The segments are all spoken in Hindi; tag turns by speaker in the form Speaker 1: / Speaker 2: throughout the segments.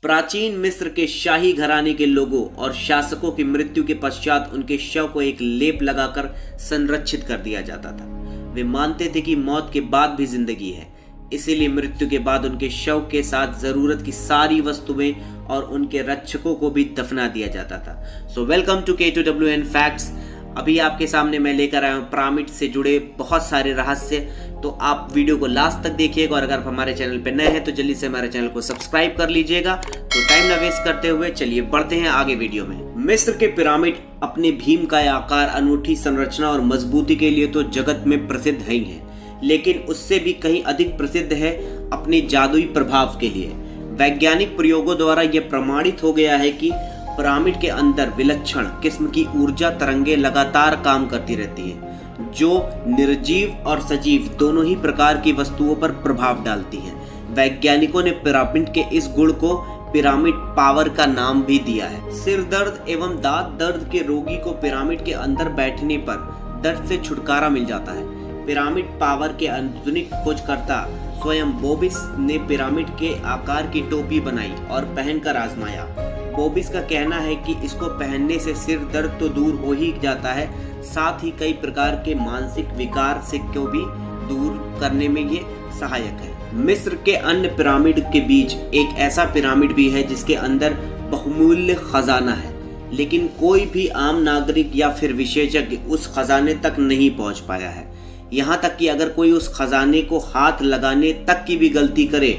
Speaker 1: प्राचीन मिस्र के शाही घराने के लोगों और शासकों की मृत्यु के पश्चात उनके शव को एक लेप लगाकर संरक्षित कर दिया जाता था। वे मानते थे कि मौत के बाद भी जिंदगी है, इसीलिए मृत्यु के बाद उनके शव के साथ जरूरत की सारी वस्तुएं और उनके रक्षकों को भी दफना दिया जाता था। So welcome to K2WN facts. अभी आपके सामने मैं लेकर आया हूँ पिरामिड से जुड़े बहुत सारे रहस्य, तो आप वीडियो को लास्ट तक देखिएगा और अगर आप हमारे चैनल पर नए हैं तो जल्दी से हमारे चैनल को सब्सक्राइब कर लीजिएगा। तो टाइम ना वेस्ट करते हुए चलिए बढ़ते हैं आगे वीडियो में। मिस्र के पिरामिड अपने भीमकाय आकार, अनूठी संरचना और मजबूती के लिए तो जगत में प्रसिद्ध है ही है, लेकिन उससे भी कहीं अधिक प्रसिद्ध है अपने जादुई प्रभाव के लिए। वैज्ञानिक प्रयोगों द्वारा यह प्रमाणित हो गया है कि पिरामिड के अंदर विलक्षण किस्म की ऊर्जा तरंगें लगातार काम करती रहती है, जो निर्जीव और सजीव दोनों ही प्रकार की वस्तुओं पर प्रभाव डालती है। वैज्ञानिकों ने पिरामिड के इस गुण को पिरामिड पावर का नाम भी दिया है। सिर दर्द एवं दांत दर्द के रोगी को पिरामिड के अंदर बैठने पर दर्द से छुटकारा मिल जाता है। पिरामिड पावर के आधुनिक खोजकर्ता स्वयं बोबिस ने पिरामिड के आकार की टोपी बनाई और पहनकर आजमाया। बोबिस का कहना है कि इसको पहनने से सिर दर्द तो दूर हो ही जाता है, साथ ही कई प्रकार के मानसिक विकार से को भी दूर करने में ये सहायक है। मिस्र के अन्य पिरामिड के बीच एक ऐसा पिरामिड भी है जिसके अंदर बहुमूल्य खजाना है, लेकिन कोई भी आम नागरिक या फिर विशेषज्ञ उस खजाने तक नहीं पहुंच पाया है। यहाँ तक कि अगर कोई उस खजाने को हाथ लगाने तक की भी गलती करे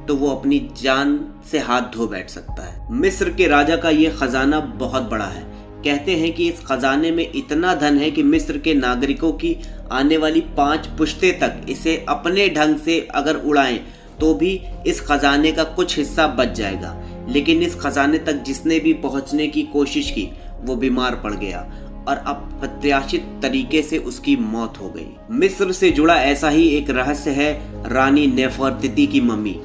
Speaker 1: तो वो अपनी जान से हाथ धो बैठ सकता है। मिस्र के राजा का ये खजाना बहुत बड़ा है। कहते हैं कि इस खजाने में इतना धन है कि मिस्र के नागरिकों की आने वाली 5 पुश्तें तक इसे अपने ढंग से अगर उड़ाएं तो भी इस खजाने का कुछ हिस्सा बच जाएगा। लेकिन इस खजाने तक जिसने भी पहुंचने की कोशिश की वो बीमार पड़ गया और अप्रत्याशित तरीके से उसकी मौत हो गई। मिस्र से जुड़ा ऐसा ही एक रहस्य है रानी नेफरतिती की मम्मी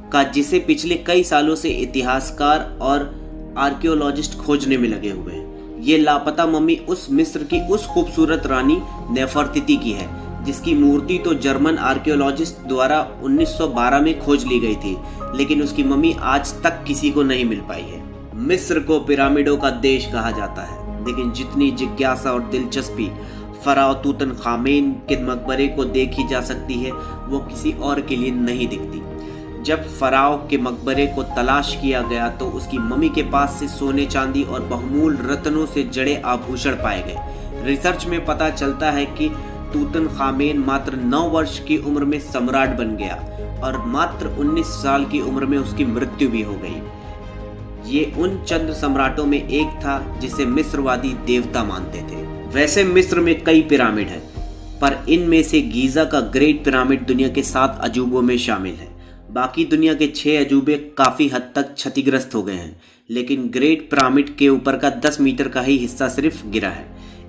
Speaker 1: का, जिसे पिछले कई सालों से इतिहासकार और आर्कियोलॉजिस्ट खोजने में लगे हुए हैं। ये लापता मम्मी उस मिस्र की उस खूबसूरत रानी नेफरतिती की है जिसकी मूर्ति तो जर्मन आर्कियोलॉजिस्ट द्वारा 1912 में खोज ली गई थी, लेकिन उसकी मम्मी आज तक किसी को नहीं मिल पाई है। मिस्र को पिरामिडों का देश कहा जाता है, लेकिन जितनी जिज्ञासा और दिलचस्पी फराओ तूतनखामेन के मकबरे को देखी जा सकती है वो किसी और के लिए नहीं दिखती। जब फराओ के मकबरे को तलाश किया गया तो उसकी मम्मी के पास से सोने चांदी और बहुमूल्य रत्नों से जड़े आभूषण पाए गए। रिसर्च में पता चलता है कि तूतनखामेन मात्र 9 वर्ष की उम्र में सम्राट बन गया और मात्र 19 साल की उम्र में उसकी मृत्यु भी हो गई। ये उन चंद सम्राटों में एक था जिसे मिस्रवादी देवता मानते थे। वैसे मिस्र में कई पिरामिड हैं, पर इनमें से गीजा का ग्रेट पिरामिड दुनिया के 7 अजूबों में शामिल है। बाकी दुनिया के 6 अजूबे काफ़ी हद तक क्षतिग्रस्त हो गए हैं, लेकिन ग्रेट पिरामिड के ऊपर का 10 मीटर का ही हिस्सा सिर्फ गिरा है।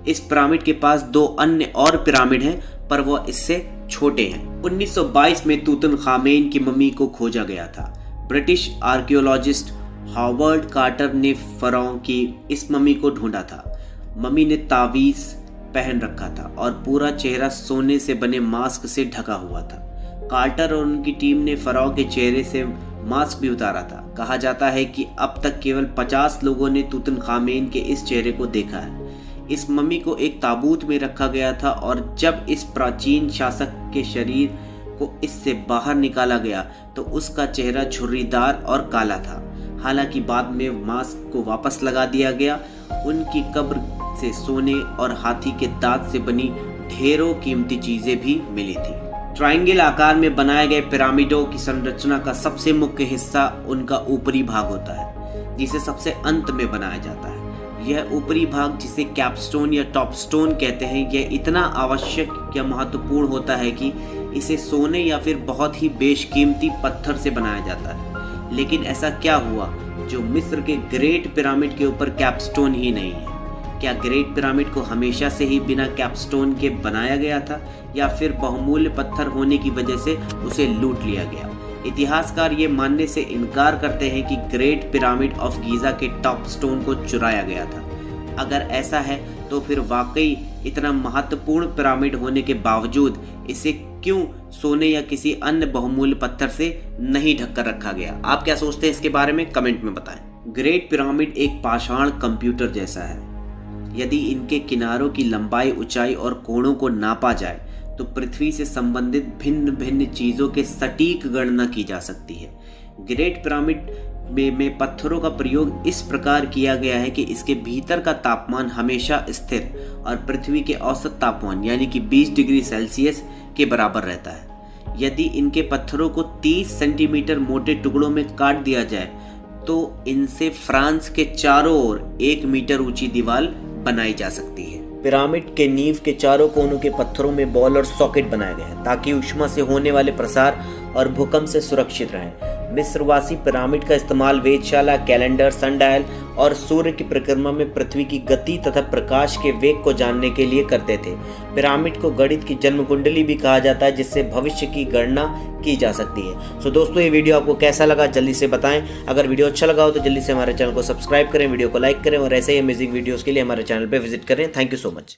Speaker 1: इस पिरामिड के पास 2 अन्य और पिरामिड हैं, पर वह इससे छोटे हैं। 1922 में तूतनखामेन की मम्मी को खोजा गया था। ब्रिटिश आर्कियोलॉजिस्ट हॉवर्ड कार्टर ने फराओ की इस मम्मी को ढूंढा था। मम्मी ने तावीज़ पहन रखा था और पूरा चेहरा सोने से बने मास्क से ढका हुआ था। कार्टर और उनकी टीम ने फराओ के चेहरे से मास्क भी उतारा था। कहा जाता है कि अब तक केवल 50 लोगों ने तूतनखामेन के इस चेहरे को देखा है। इस मम्मी को एक ताबूत में रखा गया था और जब इस प्राचीन शासक के शरीर को इससे बाहर निकाला गया तो उसका चेहरा झुर्रीदार और काला था। हालांकि बाद में मास्क को वापस लगा दिया गया। उनकी कब्र से सोने और हाथी के दांत से बनी ढेरों कीमती चीजें भी मिली थी। ट्रायंगल आकार में बनाए गए पिरामिडों की संरचना का सबसे मुख्य हिस्सा उनका ऊपरी भाग होता है, जिसे सबसे अंत में बनाया जाता है। यह ऊपरी भाग, जिसे कैपस्टोन या टॉपस्टोन कहते हैं, यह इतना आवश्यक या महत्वपूर्ण होता है कि इसे सोने या फिर बहुत ही बेशकीमती पत्थर से बनाया जाता है। लेकिन ऐसा क्या हुआ जो मिस्र के ग्रेट पिरामिड के ऊपर कैपस्टोन ही नहीं है? क्या ग्रेट पिरामिड को हमेशा से ही बिना कैपस्टोन के बनाया गया था या फिर बहुमूल्य पत्थर होने की वजह से उसे लूट लिया गया? इतिहासकार ये मानने से इनकार करते हैं कि ग्रेट पिरामिड ऑफ गीजा के टॉप स्टोन को चुराया गया था। अगर ऐसा है तो फिर वाकई इतना महत्वपूर्ण पिरामिड होने के बावजूद इसे क्यों सोने या किसी अन्य बहुमूल्य पत्थर से नहीं ढककर रखा गया? आप क्या सोचते हैं इसके बारे में कमेंट में बताएं। ग्रेट पिरामिड एक पाषाण कंप्यूटर जैसा है। यदि इनके किनारों की लंबाई, ऊंचाई और कोणों को नापा जाए तो पृथ्वी से संबंधित भिन्न भिन्न चीजों के सटीक गणना की जा सकती है। ग्रेट पिरामिड में पत्थरों का प्रयोग इस प्रकार किया गया है कि इसके भीतर का तापमान हमेशा स्थिर और पृथ्वी के औसत तापमान यानी कि 20 डिग्री सेल्सियस के बराबर रहता है। यदि इनके पत्थरों को 30 सेंटीमीटर मोटे टुकड़ों में काट दिया जाए तो इनसे फ्रांस के चारों ओर 1 मीटर ऊंची दीवार बनाई जा सकती है। पिरामिड के नींव के चारों कोनों के पत्थरों में बॉल और सॉकेट बनाए गए हैं ताकि ऊष्मा से होने वाले प्रसार और भूकंप से सुरक्षित रहें। मिस्रवासी पिरामिड का इस्तेमाल वेधशाला, कैलेंडर, सनडायल और सूर्य की परिक्रमा में पृथ्वी की गति तथा प्रकाश के वेग को जानने के लिए करते थे। पिरामिड को गणित की जन्म कुंडली भी कहा जाता है, जिससे भविष्य की गणना की जा सकती है। सो दोस्तों, ये वीडियो आपको कैसा लगा जल्दी से बताएं। अगर वीडियो अच्छा लगा हो तो जल्दी से हमारे चैनल को सब्सक्राइब करें, वीडियो को लाइक करें और ऐसे ही अमेजिंग वीडियोस के लिए हमारे चैनल पर विजिट करें। Thank you so much.